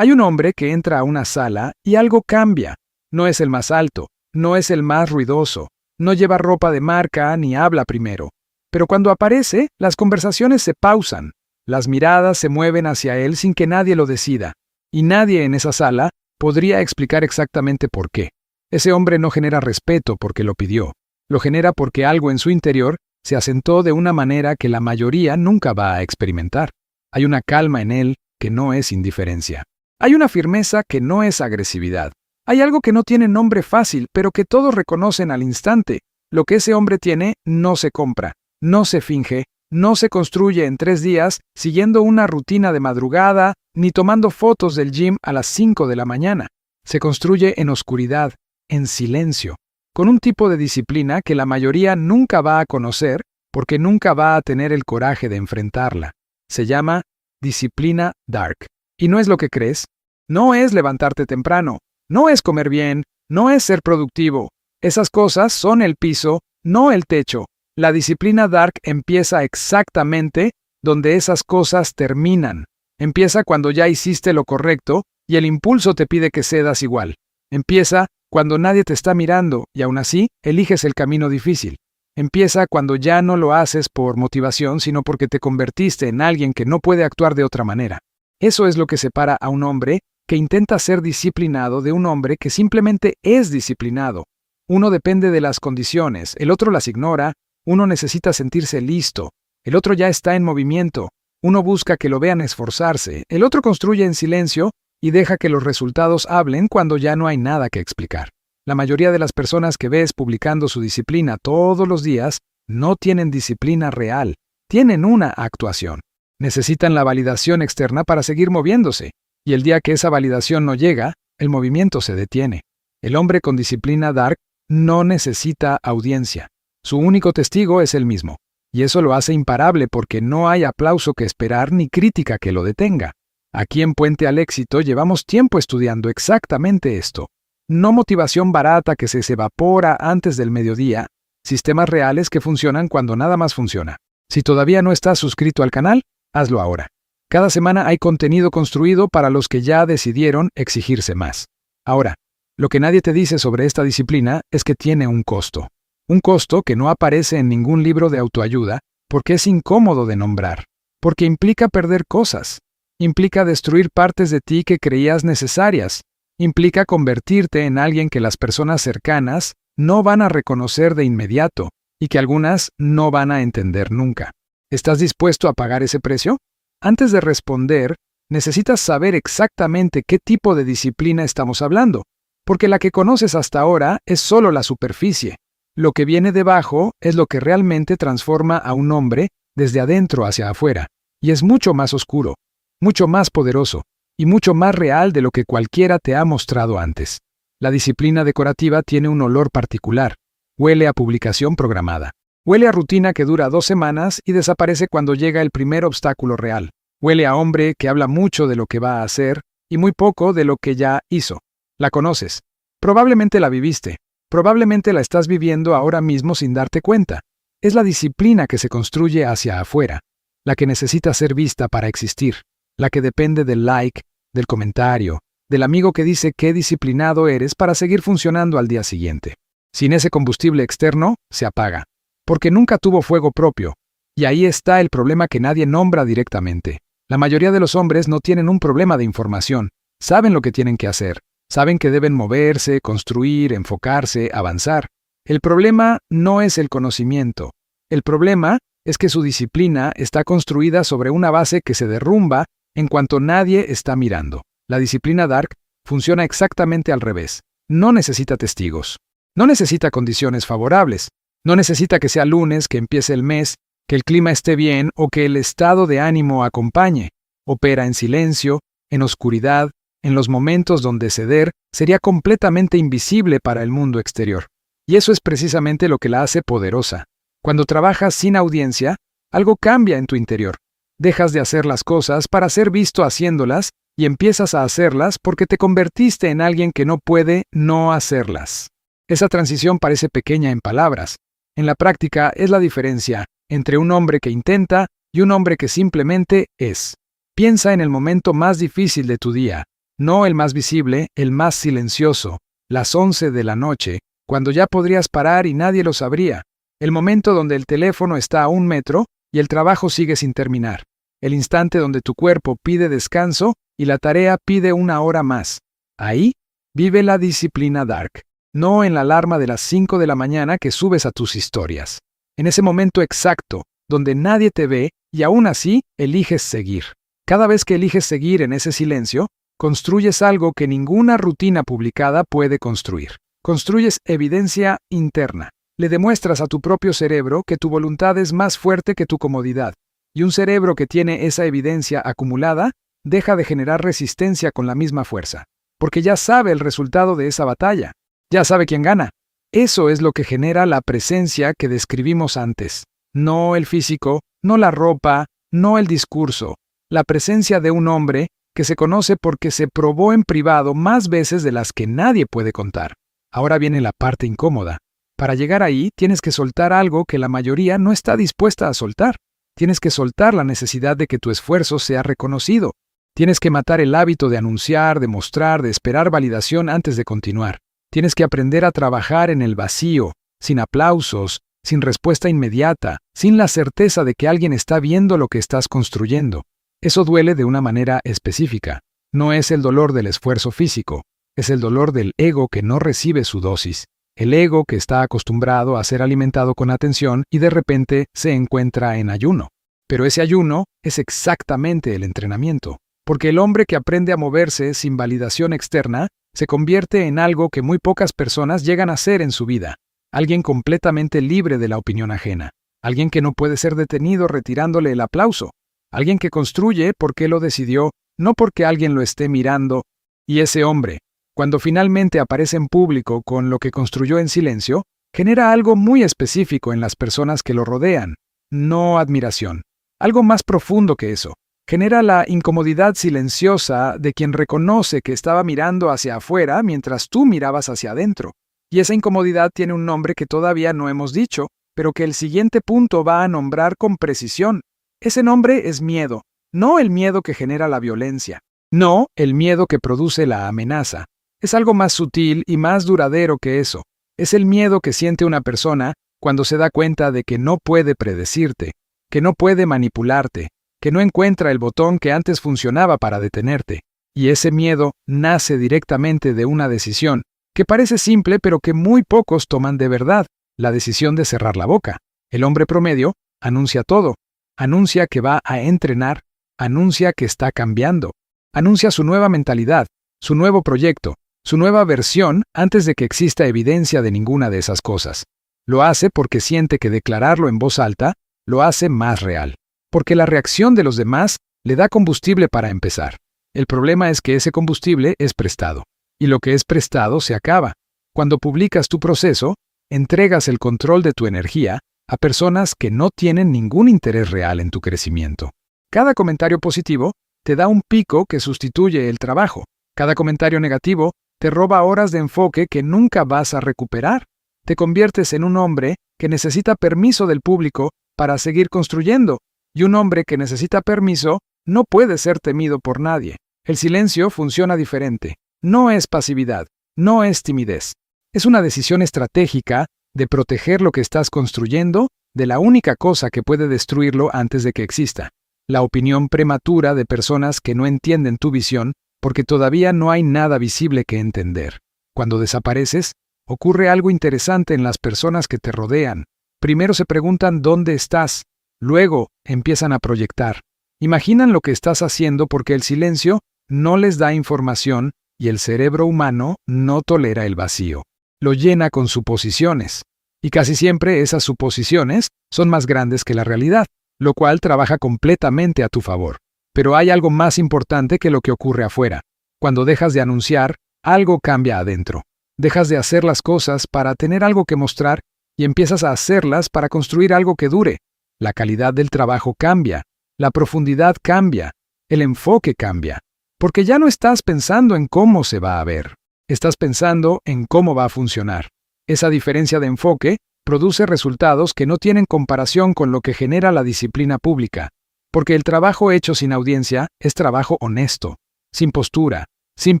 Hay un hombre que entra a una sala y algo cambia. No es el más alto, no es el más ruidoso, no lleva ropa de marca ni habla primero. Pero cuando aparece, las conversaciones se pausan, las miradas se mueven hacia él sin que nadie lo decida, y nadie en esa sala podría explicar exactamente por qué. Ese hombre no genera respeto porque lo pidió, lo genera porque algo en su interior se asentó de una manera que la mayoría nunca va a experimentar. Hay una calma en él que no es indiferencia. Hay una firmeza que no es agresividad. Hay algo que no tiene nombre fácil, pero que todos reconocen al instante. Lo que ese hombre tiene no se compra, no se finge, no se construye en 3 días siguiendo una rutina de madrugada ni tomando fotos del gym a las 5 de la mañana. Se construye en oscuridad, en silencio, con un tipo de disciplina que la mayoría nunca va a conocer porque nunca va a tener el coraje de enfrentarla. Se llama disciplina dark. ¿Y no es lo que crees? No es levantarte temprano, no es comer bien, no es ser productivo. Esas cosas son el piso, no el techo. La disciplina dark empieza exactamente donde esas cosas terminan. Empieza cuando ya hiciste lo correcto y el impulso te pide que cedas igual. Empieza cuando nadie te está mirando y aún así eliges el camino difícil. Empieza cuando ya no lo haces por motivación, sino porque te convertiste en alguien que no puede actuar de otra manera. Eso es lo que separa a un hombre que intenta ser disciplinado de un hombre que simplemente es disciplinado. Uno depende de las condiciones, el otro las ignora, uno necesita sentirse listo, el otro ya está en movimiento, uno busca que lo vean esforzarse, el otro construye en silencio y deja que los resultados hablen cuando ya no hay nada que explicar. La mayoría de las personas que ves publicando su disciplina todos los días no tienen disciplina real, tienen una actuación. Necesitan la validación externa para seguir moviéndose, y el día que esa validación no llega, el movimiento se detiene. El hombre con disciplina dark no necesita audiencia. Su único testigo es él mismo, y eso lo hace imparable porque no hay aplauso que esperar ni crítica que lo detenga. Aquí en Puente al Éxito llevamos tiempo estudiando exactamente esto. No motivación barata que se evapora antes del mediodía, sistemas reales que funcionan cuando nada más funciona. Si todavía no estás suscrito al canal, hazlo ahora. Cada semana hay contenido construido para los que ya decidieron exigirse más. Ahora, lo que nadie te dice sobre esta disciplina es que tiene un costo. Un costo que no aparece en ningún libro de autoayuda porque es incómodo de nombrar, porque implica perder cosas, implica destruir partes de ti que creías necesarias, implica convertirte en alguien que las personas cercanas no van a reconocer de inmediato y que algunas no van a entender nunca. ¿Estás dispuesto a pagar ese precio? Antes de responder, necesitas saber exactamente qué tipo de disciplina estamos hablando, porque la que conoces hasta ahora es solo la superficie. Lo que viene debajo es lo que realmente transforma a un hombre desde adentro hacia afuera, y es mucho más oscuro, mucho más poderoso, y mucho más real de lo que cualquiera te ha mostrado antes. La disciplina decorativa tiene un olor particular, huele a publicación programada. Huele a rutina que dura 2 semanas y desaparece cuando llega el primer obstáculo real. Huele a hombre que habla mucho de lo que va a hacer y muy poco de lo que ya hizo. La conoces. Probablemente la viviste. Probablemente la estás viviendo ahora mismo sin darte cuenta. Es la disciplina que se construye hacia afuera, la que necesita ser vista para existir, la que depende del like, del comentario, del amigo que dice qué disciplinado eres para seguir funcionando al día siguiente. Sin ese combustible externo, se apaga. Porque nunca tuvo fuego propio. Y ahí está el problema que nadie nombra directamente. La mayoría de los hombres no tienen un problema de información. Saben lo que tienen que hacer. Saben que deben moverse, construir, enfocarse, avanzar. El problema no es el conocimiento. El problema es que su disciplina está construida sobre una base que se derrumba en cuanto nadie está mirando. La disciplina dark funciona exactamente al revés. No necesita testigos. No necesita condiciones favorables. No necesita que sea lunes, que empiece el mes, que el clima esté bien o que el estado de ánimo acompañe. Opera en silencio, en oscuridad, en los momentos donde ceder sería completamente invisible para el mundo exterior. Y eso es precisamente lo que la hace poderosa. Cuando trabajas sin audiencia, algo cambia en tu interior. Dejas de hacer las cosas para ser visto haciéndolas y empiezas a hacerlas porque te convertiste en alguien que no puede no hacerlas. Esa transición parece pequeña en palabras. En la práctica es la diferencia entre un hombre que intenta y un hombre que simplemente es. Piensa en el momento más difícil de tu día, No el más visible, el más silencioso, las 11 de la noche, cuando ya podrías parar y nadie lo sabría. El momento donde el teléfono está a 1 metro y el trabajo sigue sin terminar. El instante donde tu cuerpo pide descanso y la tarea pide 1 hora más. Ahí vive la disciplina dark, no en la alarma de las 5 de la mañana que subes a tus historias. En ese momento exacto, donde nadie te ve y aún así eliges seguir. Cada vez que eliges seguir en ese silencio, construyes algo que ninguna rutina publicada puede construir. Construyes evidencia interna. Le demuestras a tu propio cerebro que tu voluntad es más fuerte que tu comodidad. Y un cerebro que tiene esa evidencia acumulada deja de generar resistencia con la misma fuerza. Porque ya sabe el resultado de esa batalla. Ya sabe quién gana. Eso es lo que genera la presencia que describimos antes. No el físico, no la ropa, no el discurso. La presencia de un hombre que se conoce porque se probó en privado más veces de las que nadie puede contar. Ahora viene la parte incómoda. Para llegar ahí, tienes que soltar algo que la mayoría no está dispuesta a soltar. Tienes que soltar la necesidad de que tu esfuerzo sea reconocido. Tienes que matar el hábito de anunciar, de mostrar, de esperar validación antes de continuar. Tienes que aprender a trabajar en el vacío, sin aplausos, sin respuesta inmediata, sin la certeza de que alguien está viendo lo que estás construyendo. Eso duele de una manera específica. No es el dolor del esfuerzo físico, es el dolor del ego que no recibe su dosis. El ego que está acostumbrado a ser alimentado con atención y de repente se encuentra en ayuno. Pero ese ayuno es exactamente el entrenamiento, porque el hombre que aprende a moverse sin validación externa se convierte en algo que muy pocas personas llegan a ser en su vida. Alguien completamente libre de la opinión ajena. Alguien que no puede ser detenido retirándole el aplauso. Alguien que construye porque lo decidió, no porque alguien lo esté mirando. Y ese hombre, cuando finalmente aparece en público con lo que construyó en silencio, genera algo muy específico en las personas que lo rodean. No admiración. Algo más profundo que eso. Genera la incomodidad silenciosa de quien reconoce que estaba mirando hacia afuera mientras tú mirabas hacia adentro. Y esa incomodidad tiene un nombre que todavía no hemos dicho, pero que el siguiente punto va a nombrar con precisión. Ese nombre es miedo, no el miedo que genera la violencia, no el miedo que produce la amenaza. Es algo más sutil y más duradero que eso. Es el miedo que siente una persona cuando se da cuenta de que no puede predecirte, que no puede manipularte, que no encuentra el botón que antes funcionaba para detenerte. Y ese miedo nace directamente de una decisión, que parece simple pero que muy pocos toman de verdad, la decisión de cerrar la boca. El hombre promedio anuncia todo. Anuncia que va a entrenar, anuncia que está cambiando, anuncia su nueva mentalidad, su nuevo proyecto, su nueva versión antes de que exista evidencia de ninguna de esas cosas. Lo hace porque siente que declararlo en voz alta lo hace más real, porque la reacción de los demás le da combustible para empezar. El problema es que ese combustible es prestado, y lo que es prestado se acaba. Cuando publicas tu proceso, entregas el control de tu energía a personas que no tienen ningún interés real en tu crecimiento. Cada comentario positivo te da un pico que sustituye el trabajo. Cada comentario negativo te roba horas de enfoque que nunca vas a recuperar. Te conviertes en un hombre que necesita permiso del público para seguir construyendo, y un hombre que necesita permiso no puede ser temido por nadie. El silencio funciona diferente. No es pasividad, no es timidez. Es una decisión estratégica de proteger lo que estás construyendo de la única cosa que puede destruirlo antes de que exista. La opinión prematura de personas que no entienden tu visión porque todavía no hay nada visible que entender. Cuando desapareces, ocurre algo interesante en las personas que te rodean. Primero se preguntan dónde estás, luego empiezan a proyectar. Imaginan lo que estás haciendo porque el silencio no les da información y el cerebro humano no tolera el vacío. Lo llena con suposiciones. Y casi siempre esas suposiciones son más grandes que la realidad, lo cual trabaja completamente a tu favor. Pero hay algo más importante que lo que ocurre afuera. Cuando dejas de anunciar, algo cambia adentro. Dejas de hacer las cosas para tener algo que mostrar y empiezas a hacerlas para construir algo que dure. La calidad del trabajo cambia, la profundidad cambia, el enfoque cambia. Porque ya no estás pensando en cómo se va a ver. Estás pensando en cómo va a funcionar. Esa diferencia de enfoque produce resultados que no tienen comparación con lo que genera la disciplina pública, porque el trabajo hecho sin audiencia es trabajo honesto, sin postura, sin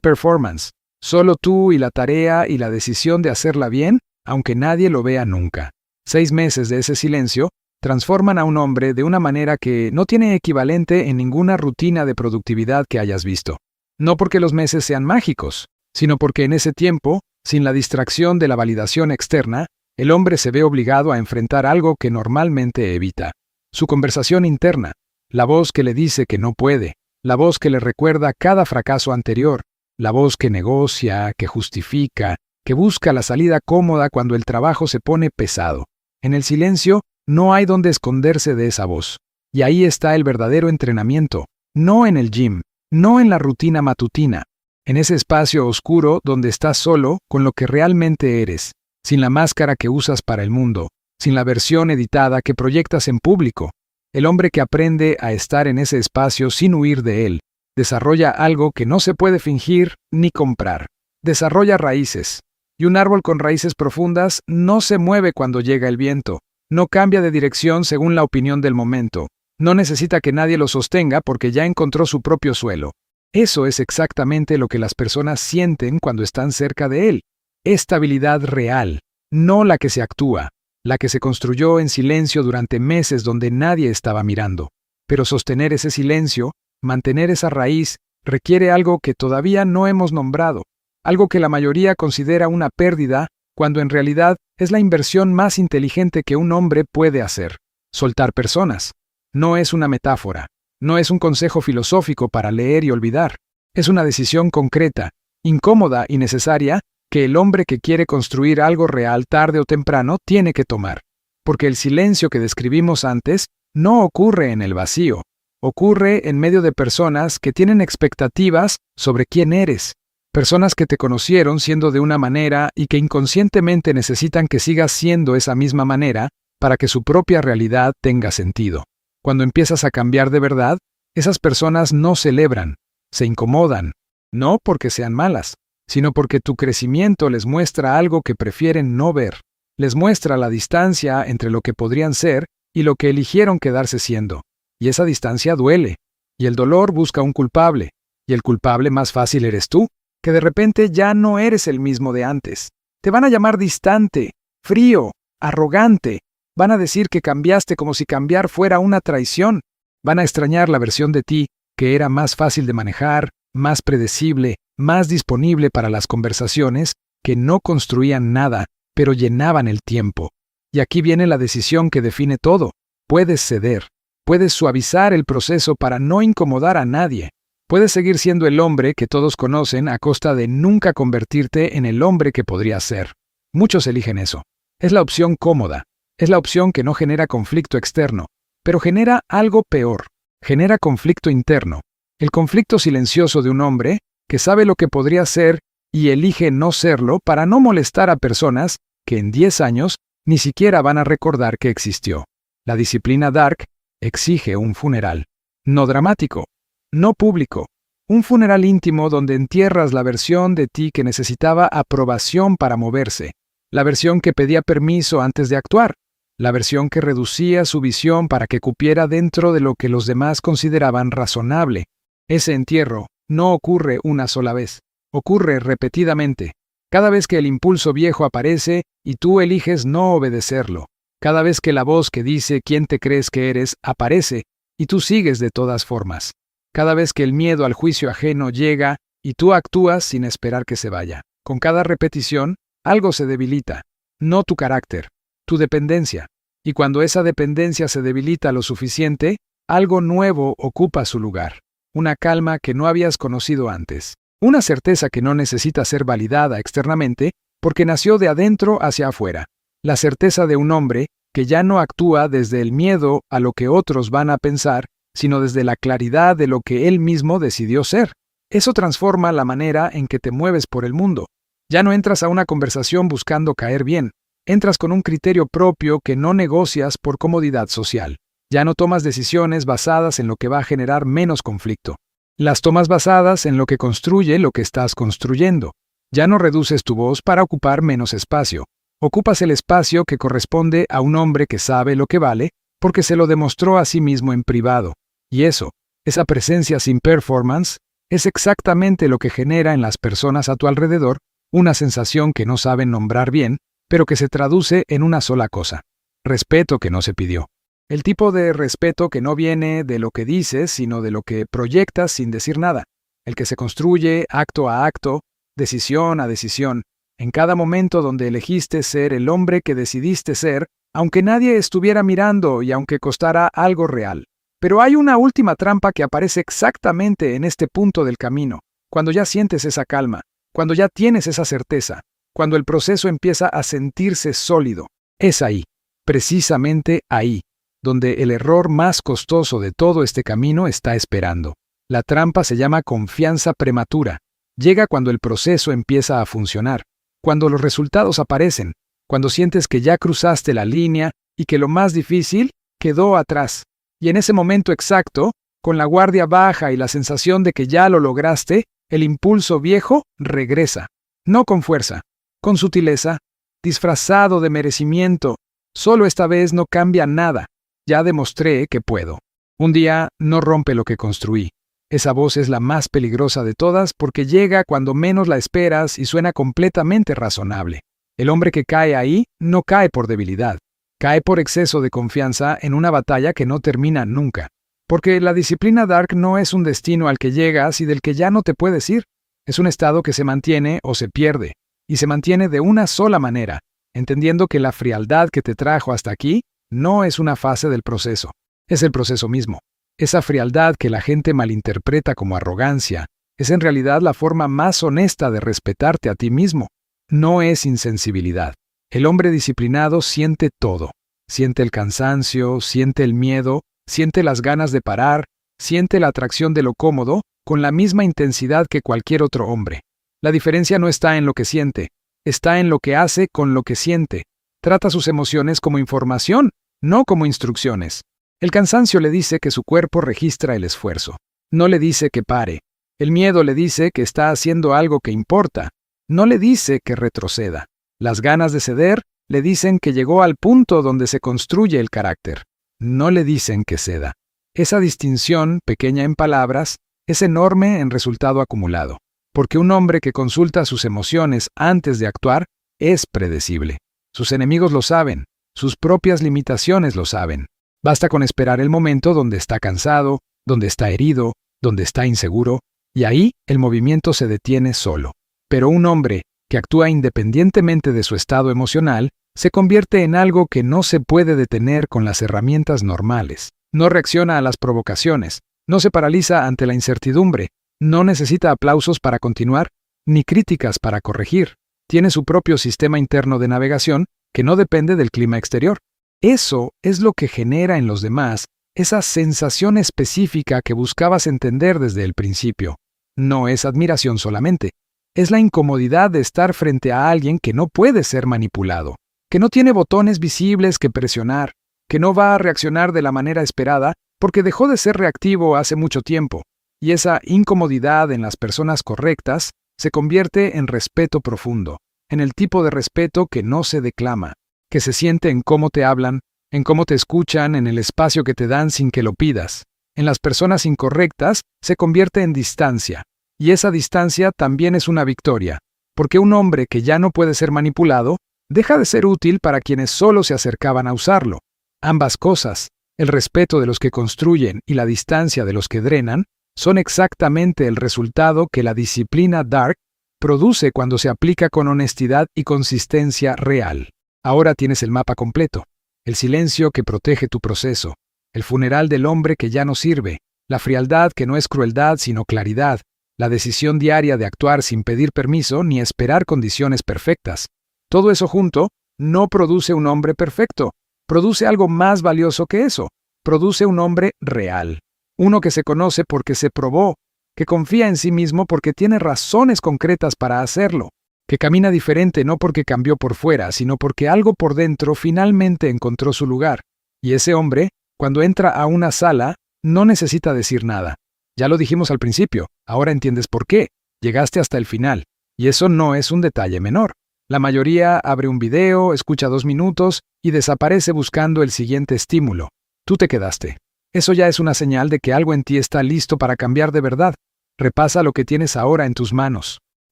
performance. Solo tú y la tarea y la decisión de hacerla bien, aunque nadie lo vea nunca. 6 meses de ese silencio transforman a un hombre de una manera que no tiene equivalente en ninguna rutina de productividad que hayas visto. No porque los meses sean mágicos, sino porque en ese tiempo, sin la distracción de la validación externa, el hombre se ve obligado a enfrentar algo que normalmente evita. Su conversación interna, la voz que le dice que no puede, la voz que le recuerda cada fracaso anterior, la voz que negocia, que justifica, que busca la salida cómoda cuando el trabajo se pone pesado. En el silencio no hay donde esconderse de esa voz. Y ahí está el verdadero entrenamiento, no en el gym, no en la rutina matutina, en ese espacio oscuro donde estás solo con lo que realmente eres, sin la máscara que usas para el mundo, sin la versión editada que proyectas en público. El hombre que aprende a estar en ese espacio sin huir de él, desarrolla algo que no se puede fingir ni comprar. Desarrolla raíces. Y un árbol con raíces profundas no se mueve cuando llega el viento, no cambia de dirección según la opinión del momento, no necesita que nadie lo sostenga porque ya encontró su propio suelo. Eso es exactamente lo que las personas sienten cuando están cerca de él. Estabilidad real, no la que se actúa, la que se construyó en silencio durante meses donde nadie estaba mirando. Pero sostener ese silencio, mantener esa raíz, requiere algo que todavía no hemos nombrado, algo que la mayoría considera una pérdida, cuando en realidad es la inversión más inteligente que un hombre puede hacer. Soltar personas. No es una metáfora, no es un consejo filosófico para leer y olvidar. Es una decisión concreta, incómoda y necesaria, que el hombre que quiere construir algo real tarde o temprano tiene que tomar. Porque el silencio que describimos antes no ocurre en el vacío, ocurre en medio de personas que tienen expectativas sobre quién eres. Personas que te conocieron siendo de una manera y que inconscientemente necesitan que sigas siendo esa misma manera para que su propia realidad tenga sentido. Cuando empiezas a cambiar de verdad, esas personas no celebran, se incomodan, no porque sean malas, sino porque tu crecimiento les muestra algo que prefieren no ver. Les muestra la distancia entre lo que podrían ser y lo que eligieron quedarse siendo. Y esa distancia duele. Y el dolor busca un culpable. Y el culpable más fácil eres tú, que de repente ya no eres el mismo de antes. Te van a llamar distante, frío, arrogante. Van a decir que cambiaste como si cambiar fuera una traición. Van a extrañar la versión de ti que era más fácil de manejar, más predecible, más disponible para las conversaciones, que no construían nada, pero llenaban el tiempo. Y aquí viene la decisión que define todo. Puedes ceder. Puedes suavizar el proceso para no incomodar a nadie. Puedes seguir siendo el hombre que todos conocen a costa de nunca convertirte en el hombre que podrías ser. Muchos eligen eso. Es la opción cómoda. Es la opción que no genera conflicto externo, pero genera algo peor. Genera conflicto interno. El conflicto silencioso de un hombre que sabe lo que podría ser y elige no serlo para no molestar a personas que en 10 años ni siquiera van a recordar que existió. La disciplina Dark exige un funeral. No dramático. No público. Un funeral íntimo donde entierras la versión de ti que necesitaba aprobación para moverse, la versión que pedía permiso antes de actuar, la versión que reducía su visión para que cupiera dentro de lo que los demás consideraban razonable. Ese entierro no ocurre una sola vez, ocurre repetidamente, cada vez que el impulso viejo aparece y tú eliges no obedecerlo, cada vez que la voz que dice quién te crees que eres aparece y tú sigues de todas formas. Cada vez que el miedo al juicio ajeno llega y tú actúas sin esperar que se vaya. Con cada repetición, algo se debilita. No tu carácter, tu dependencia. Y cuando esa dependencia se debilita lo suficiente, algo nuevo ocupa su lugar. Una calma que no habías conocido antes. Una certeza que no necesita ser validada externamente porque nació de adentro hacia afuera. La certeza de un hombre que ya no actúa desde el miedo a lo que otros van a pensar, sino desde la claridad de lo que él mismo decidió ser. Eso transforma la manera en que te mueves por el mundo. Ya no entras a una conversación buscando caer bien. Entras con un criterio propio que no negocias por comodidad social. Ya no tomas decisiones basadas en lo que va a generar menos conflicto. Las tomas basadas en lo que construye lo que estás construyendo. Ya no reduces tu voz para ocupar menos espacio. Ocupas el espacio que corresponde a un hombre que sabe lo que vale porque se lo demostró a sí mismo en privado. Y eso, esa presencia sin performance, Es exactamente lo que genera en las personas a tu alrededor una sensación que no saben nombrar bien, pero que se traduce en una sola cosa: respeto que no se pidió. El tipo de respeto que no viene de lo que dices, sino de lo que proyectas sin decir nada. El que se construye acto a acto, decisión a decisión, en cada momento donde elegiste ser el hombre que decidiste ser, aunque nadie estuviera mirando y aunque costara algo real. Pero hay una última trampa que aparece exactamente en este punto del camino, cuando ya sientes esa calma, cuando ya tienes esa certeza, cuando el proceso empieza a sentirse sólido. Es ahí, precisamente ahí, donde el error más costoso de todo este camino está esperando. La trampa se llama confianza prematura. Llega cuando el proceso empieza a funcionar, cuando los resultados aparecen, cuando sientes que ya cruzaste la línea y que lo más difícil quedó atrás. Y en ese momento exacto, con la guardia baja y la sensación de que ya lo lograste, el impulso viejo regresa. No con fuerza, con sutileza, disfrazado de merecimiento. Solo esta vez no cambia nada. Ya demostré que puedo. Un día no rompe lo que construí. Esa voz es la más peligrosa de todas porque llega cuando menos la esperas y suena completamente razonable. El hombre que cae ahí no cae por debilidad. Cae por exceso de confianza en una batalla que no termina nunca. Porque la disciplina Dark no es un destino al que llegas y del que ya no te puedes ir. Es un estado que se mantiene o se pierde. Y se mantiene de una sola manera, entendiendo que la frialdad que te trajo hasta aquí no es una fase del proceso. Es el proceso mismo. Esa frialdad que la gente malinterpreta como arrogancia es en realidad la forma más honesta de respetarte a ti mismo. No es insensibilidad. El hombre disciplinado siente todo. Siente el cansancio, siente el miedo, siente las ganas de parar, siente la atracción de lo cómodo con la misma intensidad que cualquier otro hombre. La diferencia no está en lo que siente, está en lo que hace con lo que siente. Trata sus emociones como información, no como instrucciones. El cansancio le dice que su cuerpo registra el esfuerzo. No le dice que pare. El miedo le dice que está haciendo algo que importa. No le dice que retroceda. Las ganas de ceder le dicen que llegó al punto donde se construye el carácter. No le dicen que ceda. Esa distinción, pequeña en palabras, es enorme en resultado acumulado. Porque un hombre que consulta sus emociones antes de actuar es predecible. Sus enemigos lo saben. Sus propias limitaciones lo saben. Basta con esperar el momento donde está cansado, donde está herido, donde está inseguro, y ahí el movimiento se detiene solo. Pero un hombre que actúa independientemente de su estado emocional se convierte en algo que no se puede detener con las herramientas normales. No reacciona a las provocaciones, no se paraliza ante la incertidumbre, no necesita aplausos para continuar, ni críticas para corregir. Tiene su propio sistema interno de navegación que no depende del clima exterior. Eso es lo que genera en los demás esa sensación específica que buscabas entender desde el principio. No es admiración solamente. Es la incomodidad de estar frente a alguien que no puede ser manipulado, que no tiene botones visibles que presionar, que no va a reaccionar de la manera esperada porque dejó de ser reactivo hace mucho tiempo. Y esa incomodidad en las personas correctas se convierte en respeto profundo, en el tipo de respeto que no se declama, que se siente en cómo te hablan, en cómo te escuchan, en el espacio que te dan sin que lo pidas. En las personas incorrectas se convierte en distancia, y esa distancia también es una victoria, porque un hombre que ya no puede ser manipulado deja de ser útil para quienes solo se acercaban a usarlo. Ambas cosas, el respeto de los que construyen y la distancia de los que drenan, son exactamente el resultado que la disciplina Dark produce cuando se aplica con honestidad y consistencia real. Ahora tienes el mapa completo, el silencio que protege tu proceso, el funeral del hombre que ya no sirve, la frialdad que no es crueldad sino claridad, la decisión diaria de actuar sin pedir permiso ni esperar condiciones perfectas. Todo eso junto no produce un hombre perfecto, produce algo más valioso que eso, produce un hombre real, uno que se conoce porque se probó, que confía en sí mismo porque tiene razones concretas para hacerlo, que camina diferente no porque cambió por fuera, sino porque algo por dentro finalmente encontró su lugar. Y ese hombre, cuando entra a una sala, no necesita decir nada. Ya lo dijimos al principio, ahora entiendes por qué. Llegaste hasta el final. Y eso no es un detalle menor. La mayoría abre un video, escucha 2 minutos y desaparece buscando el siguiente estímulo. Tú te quedaste. Eso ya es una señal de que algo en ti está listo para cambiar de verdad. Repasa lo que tienes ahora en tus manos.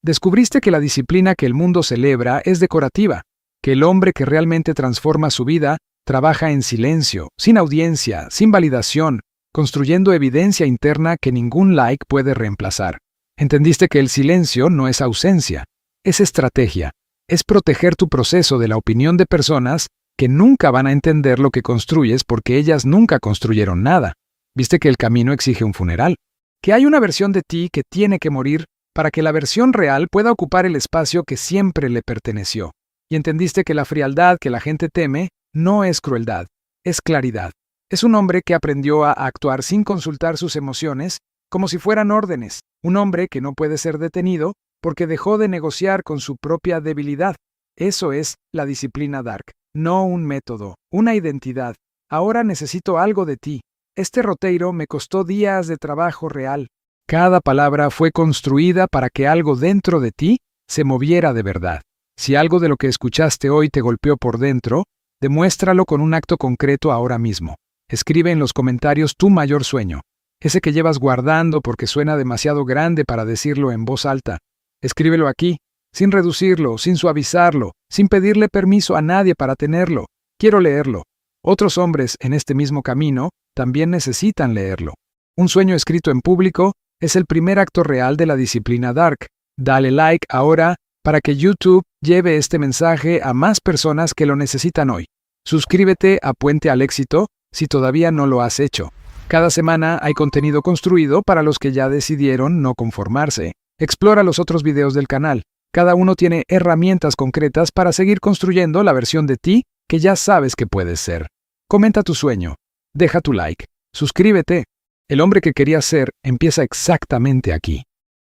Descubriste que la disciplina que el mundo celebra es decorativa, que el hombre que realmente transforma su vida trabaja en silencio, sin audiencia, sin validación, construyendo evidencia interna que ningún like puede reemplazar. Entendiste que el silencio no es ausencia, es estrategia, es proteger tu proceso de la opinión de personas que nunca van a entender lo que construyes porque ellas nunca construyeron nada. Viste que el camino exige un funeral, que hay una versión de ti que tiene que morir para que la versión real pueda ocupar el espacio que siempre le perteneció. Y entendiste que la frialdad que la gente teme no es crueldad, es claridad. Es un hombre que aprendió a actuar sin consultar sus emociones, como si fueran órdenes. Un hombre que no puede ser detenido porque dejó de negociar con su propia debilidad. Eso es la disciplina Dark. No un método, una identidad. Ahora necesito algo de ti. Este roteiro me costó días de trabajo real. Cada palabra fue construida para que algo dentro de ti se moviera de verdad. Si algo de lo que escuchaste hoy te golpeó por dentro, demuéstralo con un acto concreto ahora mismo. Escribe en los comentarios tu mayor sueño, ese que llevas guardando porque suena demasiado grande para decirlo en voz alta. Escríbelo aquí, sin reducirlo, sin suavizarlo, sin pedirle permiso a nadie para tenerlo. Quiero leerlo. Otros hombres en este mismo camino también necesitan leerlo. Un sueño escrito en público es el primer acto real de la disciplina Dark. Dale like ahora para que YouTube lleve este mensaje a más personas que lo necesitan hoy. Suscríbete a Puente al Éxito si todavía no lo has hecho. Cada semana hay contenido construido para los que ya decidieron no conformarse. Explora los otros videos del canal. Cada uno tiene herramientas concretas para seguir construyendo la versión de ti que ya sabes que puedes ser. Comenta tu sueño. Deja tu like. Suscríbete. El hombre que querías ser empieza exactamente aquí.